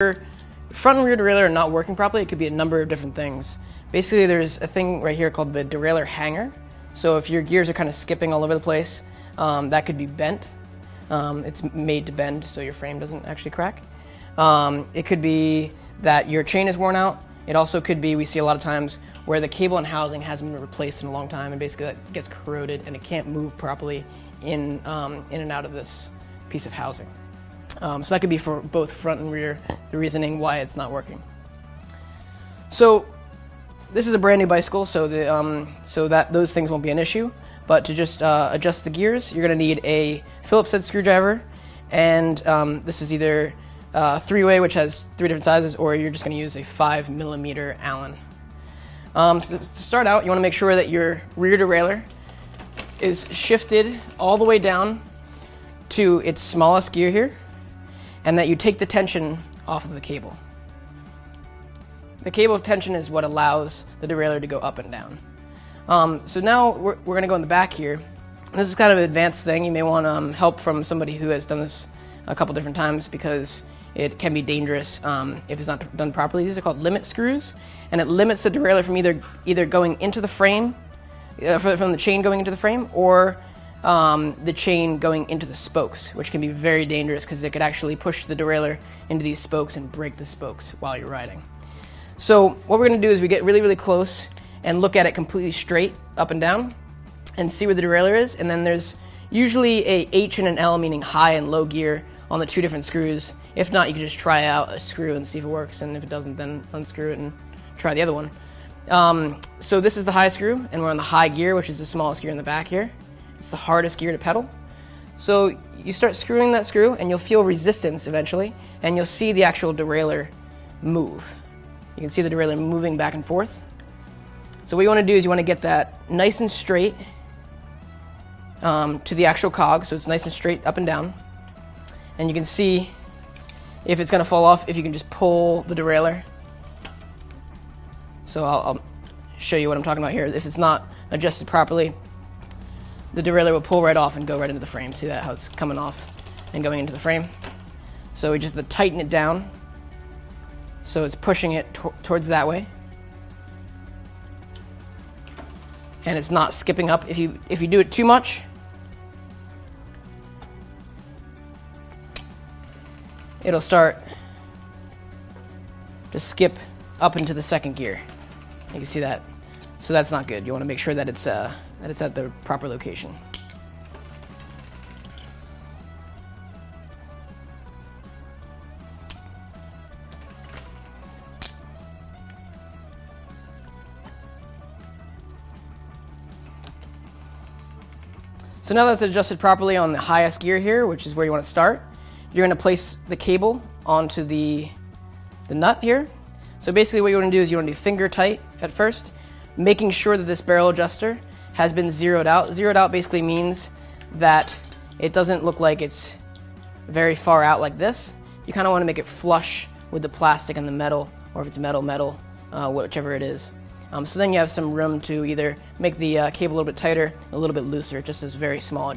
Front and rear derailleur are not working properly, it could be a number of different things. Basically, there's a thing right here called the derailleur hanger. So if your gears are kind of skipping all over the place, that could be bent. It's made to bend so your frame doesn't actually crack. It could be that your chain is worn out. It also could be, we see a lot of times, where the cable and housing hasn't been replaced in a long time, and basically that gets corroded and it can't move properly in and out of this piece of housing. So that could be for both front and rear, the reasoning why it's not working. So this is a brand new bicycle, so those things won't be an issue. But to just adjust the gears, you're going to need a Phillips head screwdriver, and this is either three-way, which has 3 different sizes, or you're just going to use a 5mm Allen. So to start out, you want to make sure that your rear derailleur is shifted all the way down to its smallest gear here, and that you take the tension off of the cable. The cable tension is what allows the derailleur to go up and down. So now we're going to go in the back here. This is kind of an advanced thing. You may want help from somebody who has done this a couple different times because it can be dangerous if it's not done properly. These are called limit screws, and it limits the derailleur from either going into the frame, from the chain going into the frame, or the chain going into the spokes, which can be very dangerous because it could actually push the derailleur into these spokes and break the spokes while you're riding. So what we're going to do is we get really, really close and look at it completely straight up and down and see where the derailleur is. And then there's usually a H and an L, meaning high and low gear, on the 2 different screws. If not, you can just try out a screw and see if it works, and if it doesn't, then unscrew it and try the other one. So this is the high screw, and we're on the high gear, which is the smallest gear in the back here. It's the hardest gear to pedal. So you start screwing that screw, and you'll feel resistance eventually, and you'll see the actual derailleur move. You can see the derailleur moving back and forth. So what you want to do is you want to get that nice and straight to the actual cog, so it's nice and straight up and down. And you can see if it's going to fall off if you can just pull the derailleur. So I'll show you what I'm talking about here. If it's not adjusted properly, the derailleur will pull right off and go right into the frame. See that, how it's coming off and going into the frame? So we just tighten it down so it's pushing it towards that way. And it's not skipping up. If you do it too much, it'll start to skip up into the second gear. You can see that. So that's not good. You want to make sure that it's at the proper location. So now that's adjusted properly on the highest gear here, which is where you want to start, you're going to place the cable onto the nut here. So basically what you want to do is you want to do finger tight at first, making sure that this barrel adjuster has been zeroed out. Zeroed out basically means that it doesn't look like it's very far out like this. You kind of want to make it flush with the plastic and the metal, or if it's metal, whichever it is. So then you have some room to either make the cable a little bit tighter, a little bit looser, just this very small adjustment.